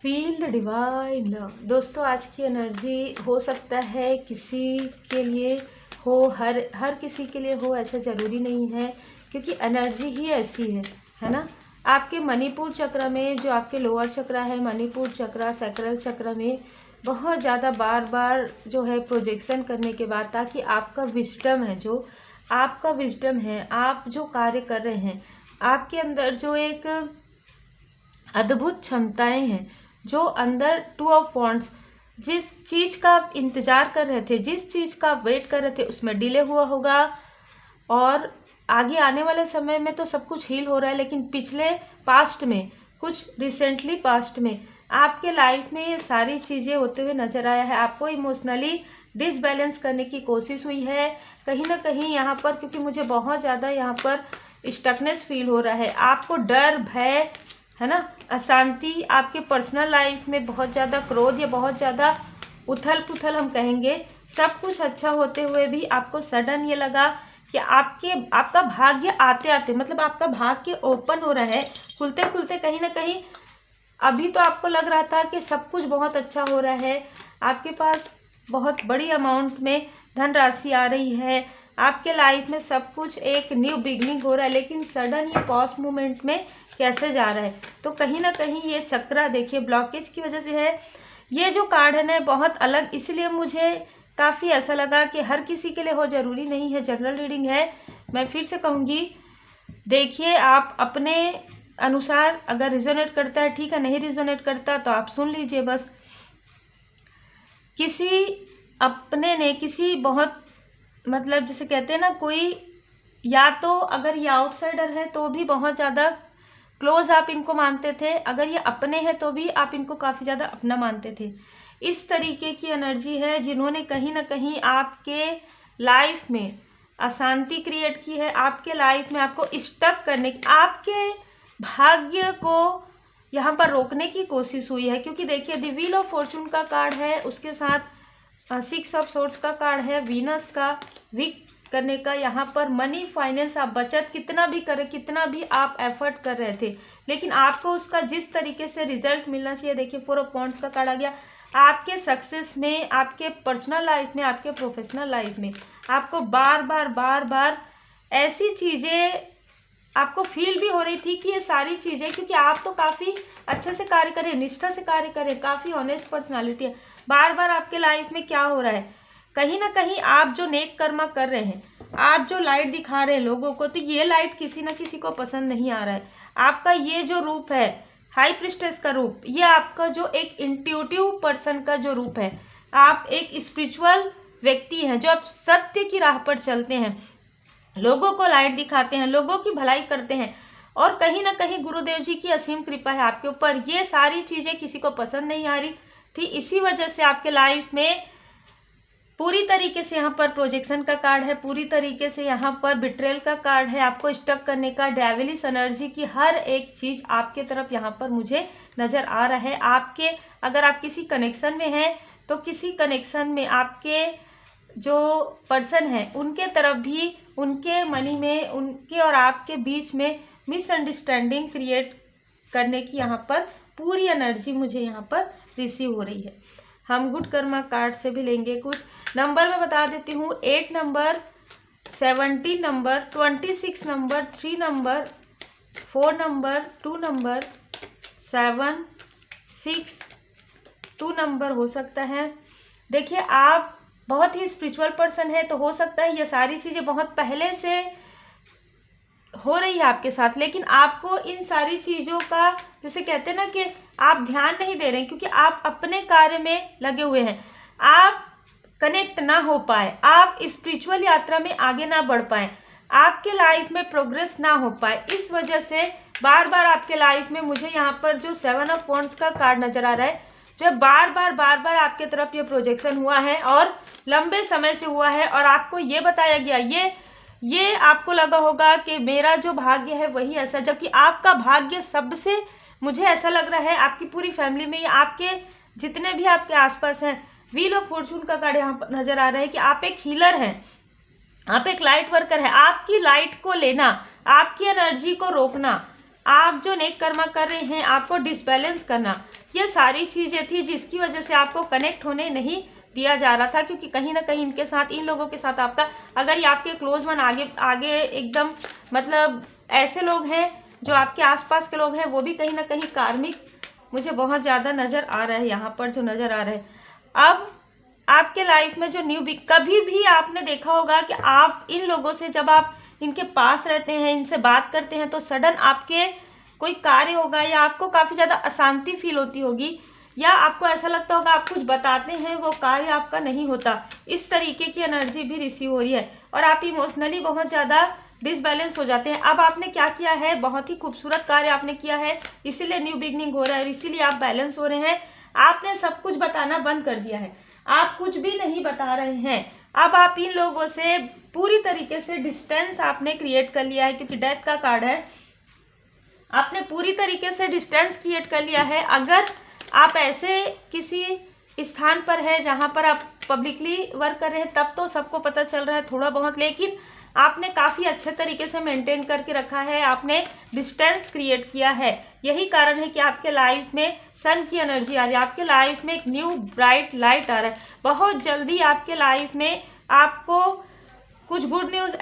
Feel the divine love. दोस्तों, आज की एनर्जी हो सकता है किसी के लिए हो, हर किसी के लिए हो, ऐसा ज़रूरी नहीं है, क्योंकि एनर्जी ही ऐसी है ना। आपके मणिपुर चक्र में, जो आपके लोअर चक्र है, मणिपुर चक्र, सैक्रल चक्र में बहुत ज़्यादा बार बार जो है प्रोजेक्शन करने के बाद, ताकि आपका विजडम है, जो आपका विजडम है, आप जो कार्य कर रहे हैं, आपके अंदर जो एक अद्भुत क्षमताएं हैं, जो अंदर टू ऑफ वॉन्ड्स, जिस चीज़ का आप इंतज़ार कर रहे थे, जिस चीज़ का आप वेट कर रहे थे, उसमें डिले हुआ होगा। और आगे आने वाले समय में तो सब कुछ हील हो रहा है, लेकिन पिछले पास्ट में, कुछ रिसेंटली पास्ट में आपके लाइफ में ये सारी चीज़ें होते हुए नजर आया है। आपको इमोशनली डिसबैलेंस करने की कोशिश हुई है कहीं ना कहीं यहाँ पर, क्योंकि मुझे बहुत ज़्यादा यहाँ पर स्टकनेस फील हो रहा है। आपको डर, भय, है ना, अशांति, आपके पर्सनल लाइफ में बहुत ज़्यादा क्रोध या बहुत ज़्यादा उथल पुथल हम कहेंगे, सब कुछ अच्छा होते हुए भी आपको सडन ये लगा कि आपका भाग्य आते आते, मतलब आपका भाग्य ओपन हो रहा है, खुलते खुलते कहीं ना कहीं। अभी तो आपको लग रहा था कि सब कुछ बहुत अच्छा हो रहा है, आपके पास बहुत बड़ी अमाउंट में धनराशि आ रही है, आपके लाइफ में सब कुछ एक न्यू बिगनिंग हो रहा है, लेकिन सडन ये पॉज मूवमेंट में कैसे जा रहा है। तो कहीं ना कहीं ये चक्र देखिए ब्लॉकेज की वजह से है। ये जो कार्ड है ना बहुत अलग, इसलिए मुझे काफ़ी ऐसा लगा कि हर किसी के लिए हो, ज़रूरी नहीं है, जनरल रीडिंग है। मैं फिर से कहूँगी, देखिए आप अपने अनुसार, अगर रिजोनेट करता है ठीक है, नहीं रिजोनेट करता तो आप सुन लीजिए बस। किसी अपने ने, किसी बहुत, मतलब जैसे कहते हैं ना, कोई या तो अगर ये आउटसाइडर है तो भी बहुत ज़्यादा क्लोज आप इनको मानते थे, अगर ये अपने हैं तो भी आप इनको काफ़ी ज़्यादा अपना मानते थे। इस तरीके की एनर्जी है जिन्होंने कहीं ना कहीं आपके लाइफ में अशांति क्रिएट की है, आपके लाइफ में आपको स्टक करने की, आपके भाग्य को यहाँ पर रोकने की कोशिश हुई है। क्योंकि देखिए द व्हील ऑफ फॉर्चून का कार्ड है, उसके साथ सिक्स ऑफ सोर्ड्स का कार्ड है, वीनस का वीक करने का, यहाँ पर मनी, फाइनेंस, आप बचत कितना भी करें, कितना भी आप एफर्ट कर रहे थे, लेकिन आपको उसका जिस तरीके से रिजल्ट मिलना चाहिए, देखिए फोर ऑफ वॉन्ड्स का कार्ड आ गया। आपके सक्सेस में, आपके पर्सनल लाइफ में, आपके प्रोफेशनल लाइफ में आपको बार बार ऐसी चीज़ें आपको फील भी हो रही थी कि ये सारी चीज़ें, क्योंकि आप तो काफ़ी अच्छे से कार्य करें, निष्ठा से कार्य करें, काफ़ी ऑनेस्ट पर्सनालिटी है। बार बार आपके लाइफ में क्या हो रहा है, कहीं ना कहीं आप जो नेक कर्मा कर रहे हैं, आप जो लाइट दिखा रहे हैं लोगों को, तो ये लाइट किसी ना किसी को पसंद नहीं आ रहा है। आपका ये जो रूप है, हाई प्रिस्टेस का रूप, ये आपका जो एक इंट्यूटिव पर्सन का जो रूप है, आप एक स्पिरिचुअल व्यक्ति हैं, जो आप सत्य की राह पर चलते हैं, लोगों को लाइट दिखाते हैं, लोगों की भलाई करते हैं, और कहीं ना कहीं गुरुदेव जी की असीम कृपा है आपके ऊपर। ये सारी चीज़ें किसी को पसंद नहीं आ रही थी, इसी वजह से आपके लाइफ में पूरी तरीके से यहाँ पर प्रोजेक्शन का कार्ड है, पूरी तरीके से यहाँ पर बिट्रेल का कार्ड है, आपको स्टक करने का, डेविलिश एनर्जी की हर एक चीज़ आपके तरफ यहाँ पर मुझे नज़र आ रहा है। आपके, अगर आप किसी कनेक्शन में हैं तो किसी कनेक्शन में आपके जो पर्सन है उनके तरफ भी, उनके मनी में, उनके और आपके बीच में मिसअंडरस्टैंडिंग क्रिएट करने की यहाँ पर पूरी एनर्जी मुझे यहाँ पर रिसीव हो रही है। हम गुड कर्मा कार्ड से भी लेंगे कुछ नंबर मैं बता देती हूँ। 8 number, 17 number, 26 number, 3 number, 4 number, 2 number, 7, 6, 2 number हो सकता है। देखिए आप बहुत ही स्पिरिचुअल पर्सन है, तो हो सकता है ये सारी चीज़ें बहुत पहले से हो रही है आपके साथ, लेकिन आपको इन सारी चीज़ों का, जैसे कहते हैं ना कि आप ध्यान नहीं दे रहे हैं, क्योंकि आप अपने कार्य में लगे हुए हैं, आप कनेक्ट ना हो पाए, आप स्पिरिचुअल यात्रा में आगे ना बढ़ पाए, आपके लाइफ में प्रोग्रेस ना हो पाए। इस वजह से बार बार आपके लाइफ में मुझे यहाँ पर जो 7 ऑफ वॉन्ड्स का कार्ड नज़र आ रहा है, जो बार बार आपके तरफ ये प्रोजेक्शन हुआ है और लंबे समय से हुआ है, और आपको ये बताया गया, ये आपको लगा होगा कि मेरा जो भाग्य है वही ऐसा, जबकि आपका भाग्य सबसे, मुझे ऐसा लग रहा है आपकी पूरी फैमिली में, आपके जितने भी आपके आसपास हैं, व्हील ऑफ फॉर्चून का कार्ड यहाँ पर नजर आ रहा है कि आप एक हीलर हैं, आप एक लाइट वर्कर हैं। आपकी लाइट को लेना, आपकी एनर्जी को रोकना, आप जो नेक कर्मा कर रहे हैं, आपको डिसबैलेंस करना, ये सारी चीज़ें थी जिसकी वजह से आपको कनेक्ट होने नहीं दिया जा रहा था। क्योंकि कहीं ना कहीं इनके साथ, इन लोगों के साथ आपका, अगर ये आपके क्लोज वन आगे आगे एकदम मतलब ऐसे लोग हैं जो आपके आसपास के लोग हैं, वो भी कहीं ना कहीं कार्मिक मुझे बहुत ज़्यादा नज़र आ रहा है यहाँ पर, जो नज़र आ रहा है। अब आपके लाइफ में जो कभी भी आपने देखा होगा कि आप इन लोगों से जब आप इनके पास रहते हैं, इनसे बात करते हैं, तो सडन आपके कोई कार्य होगा या आपको काफ़ी ज़्यादा अशांति फील होती होगी, या आपको ऐसा लगता होगा आप कुछ बताते हैं वो कार्य आपका नहीं होता। इस तरीके की एनर्जी भी रिसीव हो रही है और आप इमोशनली बहुत ज़्यादा डिसबैलेंस हो जाते हैं। अब आपने क्या किया है, बहुत ही खूबसूरत कार्य आपने किया है, इसीलिए न्यू बिगनिंग हो रहा है, इसीलिए आप बैलेंस हो रहे हैं। आपने सब कुछ बताना बंद कर दिया है, आप कुछ भी नहीं बता रहे हैं। अब आप इन लोगों से पूरी तरीके से डिस्टेंस आपने क्रिएट कर लिया है, क्योंकि डेथ का कार्ड है। आपने पूरी तरीके से डिस्टेंस क्रिएट कर लिया है। अगर आप ऐसे किसी स्थान पर है जहाँ पर आप पब्लिकली वर्क कर रहे हैं, तब तो सबको पता चल रहा है थोड़ा बहुत, लेकिन आपने काफ़ी अच्छे तरीके से मेंटेन करके रखा है, आपने डिस्टेंस क्रिएट किया है। यही कारण है कि आपके लाइफ में सन की एनर्जी आ रही है, आपके लाइफ में एक न्यू ब्राइट लाइट आ रहा है। बहुत जल्दी आपके लाइफ में आपको कुछ गुड न्यूज़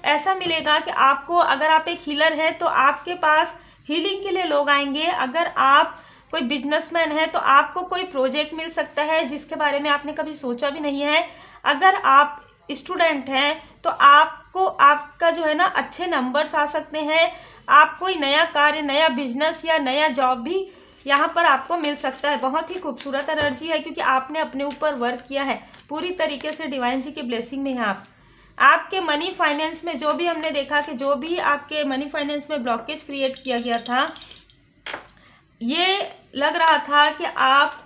ऐसा मिलेगा कि आपको, अगर आप एक हीलर है तो आपके पास हीलिंग के लिए लोग आएंगे। अगर आप कोई बिजनेसमैन है तो आपको कोई प्रोजेक्ट मिल सकता है जिसके बारे में आपने कभी सोचा भी नहीं है। अगर आप स्टूडेंट हैं तो आपको, आपका जो है ना, अच्छे नंबर्स आ सकते हैं। आप कोई नया कार्य, नया बिजनेस या नया जॉब भी यहाँ पर आपको मिल सकता है। बहुत ही खूबसूरत एनर्जी है, क्योंकि आपने अपने ऊपर वर्क किया है पूरी तरीके से। डिवाइन जी की ब्लेसिंग में है आपके मनी फाइनेंस में जो भी हमने देखा कि जो भी आपके मनी फाइनेंस में ब्लॉकेज क्रिएट किया गया था, ये लग रहा था कि आप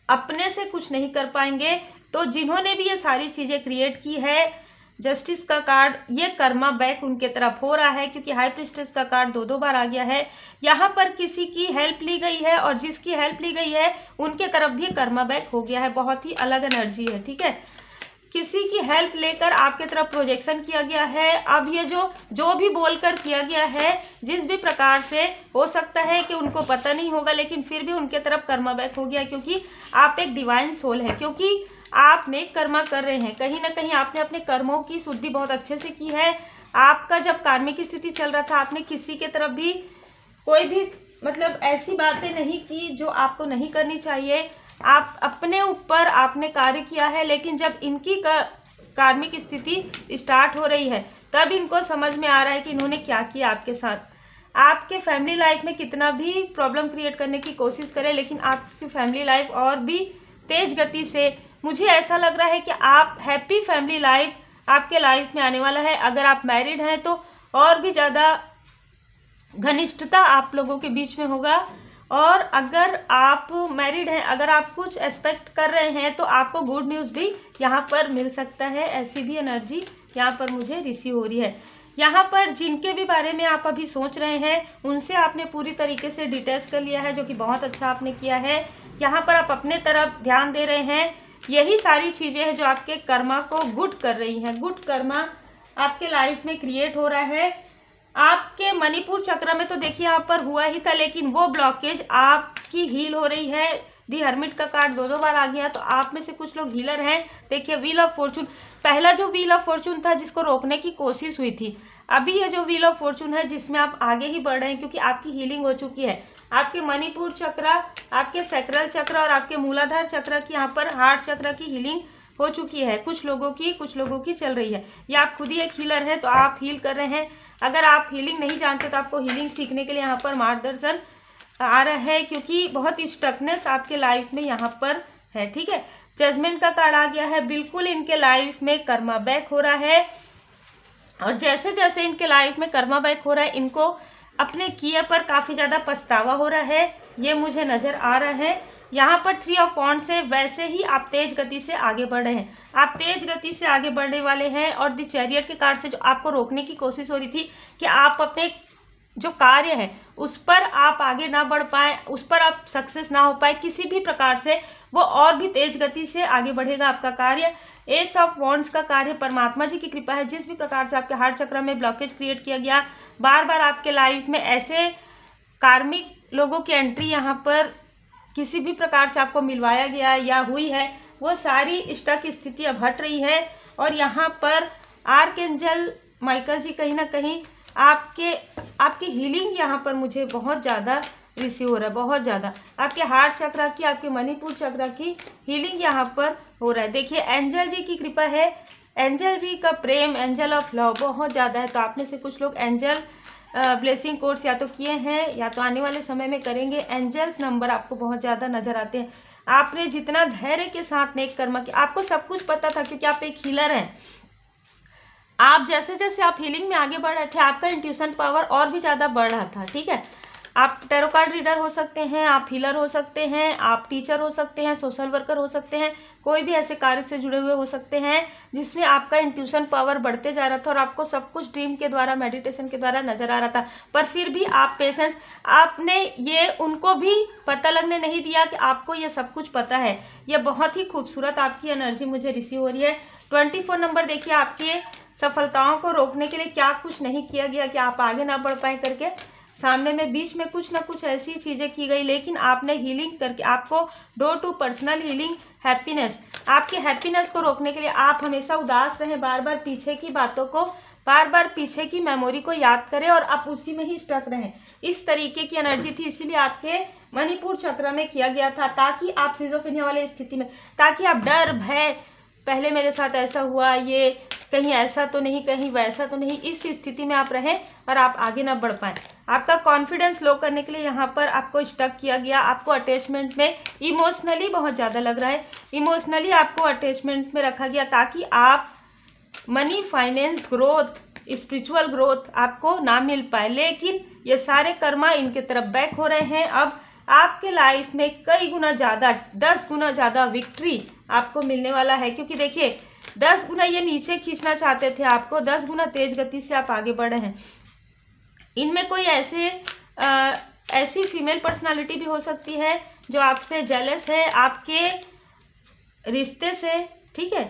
अपने से कुछ नहीं कर पाएंगे। तो जिन्होंने भी ये सारी चीज़ें क्रिएट की है, जस्टिस का कार्ड, ये कर्मा बैक उनके तरफ हो रहा है, क्योंकि हाई प्रिस्टेस का कार्ड दो बार आ गया है। यहाँ पर किसी की हेल्प ली गई है और जिसकी हेल्प ली गई है उनके तरफ भी कर्मा बैक हो गया है। बहुत ही अलग एनर्जी है, ठीक है। किसी की हेल्प लेकर आपके तरफ प्रोजेक्शन किया गया है। अब ये जो भी बोलकर किया गया है, जिस भी प्रकार से, हो सकता है कि उनको पता नहीं होगा, लेकिन फिर भी उनके तरफ कर्मा बैक हो गया, क्योंकि आप एक डिवाइन सोल है, क्योंकि आप नेक कर्मा कर रहे हैं। कहीं ना कहीं आपने अपने कर्मों की शुद्धि बहुत अच्छे से की है। आपका जब कार्मिक स्थिति चल रहा था, आपने किसी के तरफ भी कोई भी मतलब ऐसी बातें नहीं की जो आपको नहीं करनी चाहिए। आप अपने ऊपर आपने कार्य किया है, लेकिन जब इनकी कार्मिक स्थिति स्टार्ट हो रही है, तब इनको समझ में आ रहा है कि इन्होंने क्या किया आपके साथ। आपके फैमिली लाइफ में कितना भी प्रॉब्लम क्रिएट करने की कोशिश करें, लेकिन आपकी फैमिली लाइफ और भी तेज गति से, मुझे ऐसा लग रहा है कि आप हैप्पी फैमिली लाइफ आपके लाइफ में आने वाला है। अगर आप मैरिड हैं तो और भी ज़्यादा घनिष्ठता आप लोगों के बीच में होगा, और अगर आप मैरिड हैं, अगर आप कुछ एक्सपेक्ट कर रहे हैं, तो आपको गुड न्यूज़ भी यहाँ पर मिल सकता है। ऐसी भी एनर्जी यहाँ पर मुझे रिसीव हो रही है। यहाँ पर जिनके भी बारे में आप अभी सोच रहे हैं, उनसे आपने पूरी तरीके से डिटैच कर लिया है, जो कि बहुत अच्छा आपने किया है। यहाँ पर आप अपने तरफ ध्यान दे रहे हैं। यही सारी चीज़ें हैं जो आपके कर्मा को गुड कर रही हैं। गुड कर्मा आपके लाइफ में क्रिएट हो रहा है। आपके मणिपुर चक्र में तो देखिए यहाँ पर हुआ ही था, लेकिन वो ब्लॉकेज आपकी हील हो रही है। दी हर्मिट का कार्ड दो बार आ गया, तो आप में से कुछ लोग हीलर हैं। देखिए व्हील ऑफ फॉर्चून, पहला जो व्हील ऑफ फॉर्चून था जिसको रोकने की कोशिश हुई थी, अभी ये जो व्हील ऑफ फॉर्चून है जिसमें आप आगे ही बढ़ रहे हैं, क्योंकि आपकी हीलिंग हो चुकी है। आपके मणिपुर चक्र, आपके सैक्रल चक्र और आपके मूलाधार चक्र की, यहाँ पर हार्ट चक्र की हीलिंग हो चुकी है। कुछ लोगों की चल रही है, या आप खुद ही एक हीलर हैं तो आप हील कर रहे हैं। अगर आप हीलिंग नहीं जानते तो आपको हीलिंग सीखने के लिए यहाँ पर मार्गदर्शन आ रहा है, क्योंकि बहुत स्टकनेस आपके लाइफ में यहाँ पर है, ठीक है। जजमेंट का कार्ड आ गया है। बिल्कुल इनके लाइफ में कर्मा बैक हो रहा है, और जैसे जैसे इनके लाइफ में कर्मा बैक हो रहा है, इनको अपने किए पर काफ़ी ज़्यादा पछतावा हो रहा है, ये मुझे नज़र आ रहा है। यहाँ पर 3 ऑफ वॉन्ड्स से वैसे ही आप तेज गति से आगे बढ़ रहे हैं, आप तेज गति से आगे बढ़ने वाले हैं। और द चैरियट के कार्ड से जो आपको रोकने की कोशिश हो रही थी कि आप अपने जो कार्य है उस पर आप आगे ना बढ़ पाए, उस पर आप सक्सेस ना हो पाए किसी भी प्रकार से, वो और भी तेज गति से आगे बढ़ेगा आपका कार्य। एस ऑफ वॉन्ड्स का कार्य परमात्मा जी की कृपा है। जिस भी प्रकार से आपके हार्ट चक्र में ब्लॉकेज क्रिएट किया गया, बार बार आपके लाइफ में ऐसे कार्मिक लोगों की एंट्री यहाँ पर किसी भी प्रकार से आपको मिलवाया गया या हुई है, वो सारी स्टक स्थिति अब हट रही है। और यहाँ पर आर्कएंजल माइकल जी कहीं ना कहीं आपकी हीलिंग यहाँ पर मुझे बहुत ज़्यादा रिसीव हो रहा है, बहुत ज़्यादा आपके हार्ट चक्रा की, आपके मणिपुर चक्रा की हीलिंग यहाँ पर हो रहा है। देखिए एंजल जी की कृपा है, एंजल जी का प्रेम, एंजल ऑफ लव बहुत ज़्यादा है। तो आप में से कुछ लोग एंजल ब्लेसिंग कोर्स या तो किए हैं या तो आने वाले समय में करेंगे। एंजल्स नंबर आपको बहुत ज़्यादा नजर आते हैं। आपने जितना धैर्य के साथ नेक कर्म किया, आपको सब कुछ पता था क्योंकि आप एक हीलर हैं। आप जैसे जैसे आप हीलिंग में आगे बढ़ रहे थे, आपका इंट्यूशन पावर और भी ज़्यादा बढ़ रहा था। ठीक है, आप टैरो कार्ड रीडर हो सकते हैं, आप हीलर हो सकते हैं, आप टीचर हो सकते हैं, सोशल वर्कर हो सकते हैं, कोई भी ऐसे कार्य से जुड़े हुए हो सकते हैं जिसमें आपका इंट्यूशन पावर बढ़ते जा रहा था और आपको सब कुछ ड्रीम के द्वारा, मेडिटेशन के द्वारा नजर आ रहा था। पर फिर भी आप पेशेंस, आपने ये उनको भी पता लगने नहीं दिया कि आपको ये सब कुछ पता है। ये बहुत ही खूबसूरत आपकी एनर्जी मुझे रिसीव हो रही है। 24 नंबर देखिए, आपके सफलताओं को रोकने के लिए क्या कुछ नहीं किया गया कि आप आगे ना बढ़ पाए करके, सामने में बीच में कुछ ना कुछ ऐसी चीज़ें की गई, लेकिन आपने हीलिंग करके आपको door to personal healing, happiness, आपके हैप्पीनेस को रोकने के लिए आप हमेशा उदास रहें, बार बार पीछे की बातों को, बार बार पीछे की मेमोरी को याद करें और आप उसी में ही स्टक रहें। इस तरीके की एनर्जी थी, इसीलिए आपके मणिपुर चक्र में किया गया था, ताकि आप सिजोफ्रेनिया वाले स्थिति में, ताकि आप डर, भय, पहले मेरे साथ ऐसा हुआ, ये कहीं ऐसा तो नहीं, कहीं वैसा तो नहीं, इस स्थिति में आप रहें और आप आगे ना बढ़ पाएँ। आपका कॉन्फिडेंस लो करने के लिए यहाँ पर आपको स्टक किया गया। आपको अटैचमेंट में इमोशनली बहुत ज़्यादा लग रहा है, इमोशनली आपको अटैचमेंट में रखा गया ताकि आप money, finance, growth, spiritual growth आपको ना मिल पाए। लेकिन ये सारे कर्मा इनके तरफ बैक हो रहे हैं। अब आपके लाइफ में कई गुना ज़्यादा, 10 गुना ज़्यादा विक्ट्री आपको मिलने वाला है, क्योंकि देखिए 10 गुना ये नीचे खींचना चाहते थे आपको, 10 गुना तेज गति से आप आगे बढ़े हैं। इनमें कोई ऐसी फीमेल पर्सनालिटी भी हो सकती है जो आपसे जेलस है आपके रिश्ते से। ठीक है,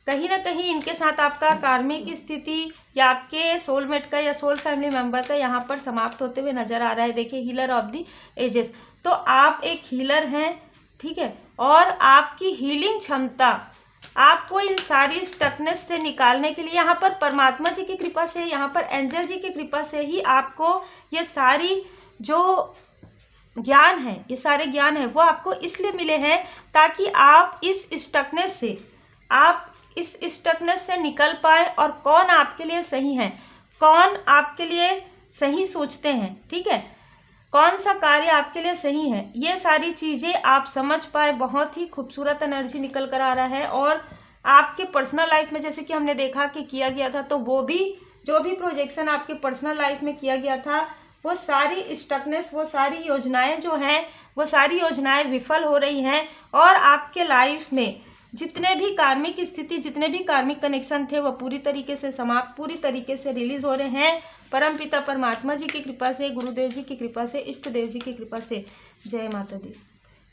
कहीं ना कहीं इनके साथ आपका कार्मिक स्थिति या आपके सोलमेट का या सोल फैमिली मेंबर का यहाँ पर समाप्त होते हुए नजर आ रहा है। देखिए हीलर ऑफ द एजेस, तो आप एक हीलर हैं। ठीक है, और आपकी हीलिंग क्षमता आपको इन सारी स्टकनेस से निकालने के लिए यहाँ पर परमात्मा जी की कृपा से, यहाँ पर एंजल जी की कृपा से ही आपको ये सारी जो ज्ञान है, ये सारे ज्ञान है वो आपको इसलिए मिले हैं ताकि आप इस स्टकनेस से निकल पाए और कौन आपके लिए सही है, कौन आपके लिए सही सोचते हैं। ठीक है, कौन सा कार्य आपके लिए सही है, ये सारी चीज़ें आप समझ पाए। बहुत ही खूबसूरत एनर्जी निकल कर आ रहा है। और आपके पर्सनल लाइफ में जैसे कि हमने देखा कि किया गया था, तो वो भी जो भी प्रोजेक्शन आपके पर्सनल लाइफ में किया गया था, वो सारी स्टकनेस, वो सारी योजनाएं जो हैं, वो सारी योजनाएं विफल हो रही हैं। और आपके लाइफ में जितने भी कार्मिक स्थिति, जितने भी कार्मिक कनेक्शन थे, वो पूरी तरीके से समाप्त, पूरी तरीके से रिलीज हो रहे हैं परमपिता परमात्मा जी की कृपा से, गुरुदेव जी की कृपा से, इष्ट देव जी की कृपा से। जय माता दी।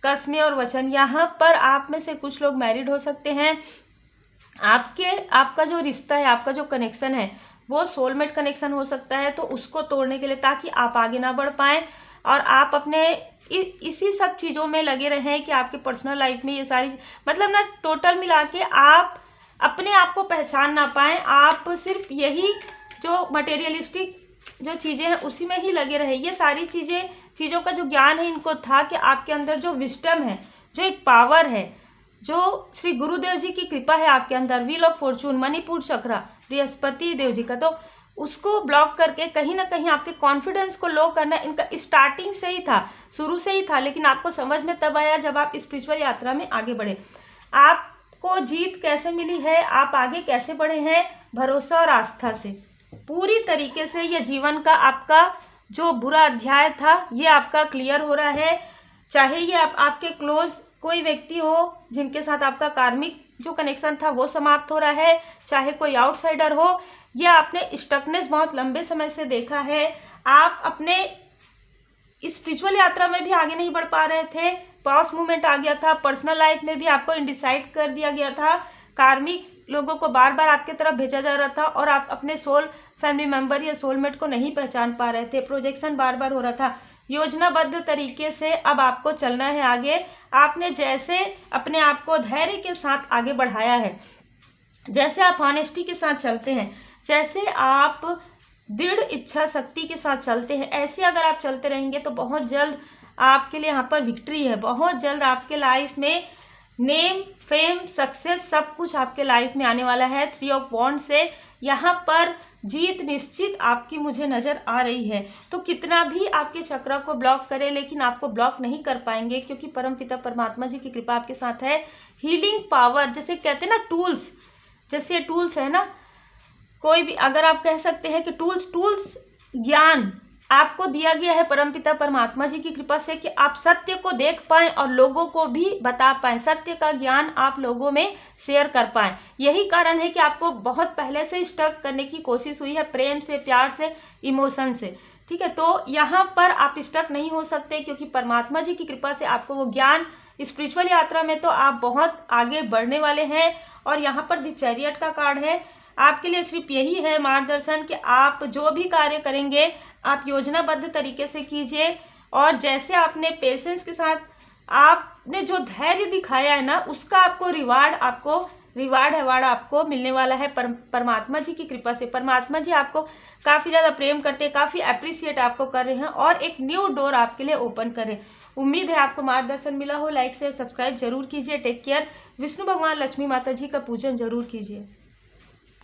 कसमें और वचन, यहाँ पर आप में से कुछ लोग मैरिड हो सकते हैं। आपका जो रिश्ता है, आपका जो कनेक्शन है, वो सोलमेट कनेक्शन हो सकता है। तो उसको तोड़ने के लिए, ताकि आप आगे ना बढ़ पाएँ और आप अपने इसी सब चीज़ों में लगे रहें कि आपके पर्सनल लाइफ में ये सारी, मतलब ना टोटल मिला के आप अपने आप को पहचान ना पाएँ। आप सिर्फ यही जो मटेरियलिस्टिक जो चीज़ें हैं उसी में ही लगे रहे। ये सारी चीज़ों का जो ज्ञान है, इनको था कि आपके अंदर जो विस्डम है, जो एक पावर है, जो श्री गुरुदेव जी की कृपा है आपके अंदर, व्हील ऑफ फॉर्चून, मणिपुर चक्र, बृहस्पति देव जी का, तो उसको ब्लॉक करके कहीं ना कहीं आपके कॉन्फिडेंस को लो करना इनका स्टार्टिंग से ही था, शुरू से ही था। लेकिन आपको समझ में तब आया जब आप स्पिरिचुअल यात्रा में आगे बढ़े। आपको जीत कैसे मिली है, आप आगे कैसे बढ़े हैं? भरोसा और आस्था से। पूरी तरीके से ये जीवन का आपका जो बुरा अध्याय था, ये आपका क्लियर हो रहा है। चाहे ये आपके क्लोज कोई व्यक्ति हो जिनके साथ आपका कार्मिक जो कनेक्शन था वो समाप्त हो रहा है, चाहे कोई आउटसाइडर हो, ये आपने स्टकनेस बहुत लंबे समय से देखा है। आप अपने स्पिरिचुअल यात्रा में भी आगे नहीं बढ़ पा रहे थे, पॉज मूवमेंट आ गया था, पर्सनल लाइफ में भी आपको इंडिसाइड कर दिया गया था, कार्मिक लोगों को बार बार आपके तरफ भेजा जा रहा था और आप अपने सोल फैमिली मेंबर या सोलमेट को नहीं पहचान पा रहे थे, प्रोजेक्शन बार बार हो रहा था। योजनाबद्ध तरीके से अब आपको चलना है आगे। आपने जैसे अपने आप को धैर्य के साथ आगे बढ़ाया है, जैसे आप ऑनेस्टी के साथ चलते हैं, जैसे आप दृढ़ इच्छा शक्ति के साथ चलते हैं, ऐसे अगर आप चलते रहेंगे तो बहुत जल्द आपके लिए यहाँ पर विक्ट्री है। बहुत जल्द आपके लाइफ में नेम, फेम, सक्सेस सब कुछ आपके लाइफ में आने वाला है। 3 ऑफ वॉन्ड से यहाँ पर जीत निश्चित आपकी मुझे नज़र आ रही है। तो कितना भी आपके चक्र को ब्लॉक करे, लेकिन आपको ब्लॉक नहीं कर पाएंगे, क्योंकि परमपिता परमात्मा जी की कृपा आपके साथ है। हीलिंग पावर, जैसे कहते हैं ना टूल्स, जैसे ये टूल्स है ना, कोई भी अगर आप कह सकते हैं कि टूल्स ज्ञान आपको दिया गया है परमपिता परमात्मा जी की कृपा से, कि आप सत्य को देख पाएं और लोगों को भी बता पाएं, सत्य का ज्ञान आप लोगों में शेयर कर पाएं। यही कारण है कि आपको बहुत पहले से स्टक करने की कोशिश हुई है, प्रेम से, प्यार से, इमोशन से, ठीक है। तो यहाँ पर आप स्टक नहीं हो सकते, क्योंकि परमात्मा जी की कृपा से आपको वो ज्ञान, स्पिरिचुअल यात्रा में तो आप बहुत आगे बढ़ने वाले हैं। और यहाँ पर द चैरियट का कार्ड है, आपके लिए सिर्फ यही है मार्गदर्शन कि आप जो भी कार्य करेंगे आप योजनाबद्ध तरीके से कीजिए, और जैसे आपने पेशेंस के साथ आपने जो धैर्य दिखाया है ना, उसका आपको रिवार्ड अवार्ड आपको मिलने वाला है परमात्मा जी की कृपा से। परमात्मा जी आपको काफ़ी ज़्यादा प्रेम करते हैं, काफ़ी अप्रिशिएट आपको कर रहे हैं और एक न्यू डोर आपके लिए ओपन कर रहे हैं। उम्मीद है आपको मार्गदर्शन मिला हो। लाइक शेयर सब्सक्राइब जरूर कीजिए। Take care. विष्णु भगवान, लक्ष्मी माता जी का पूजन जरूर कीजिए।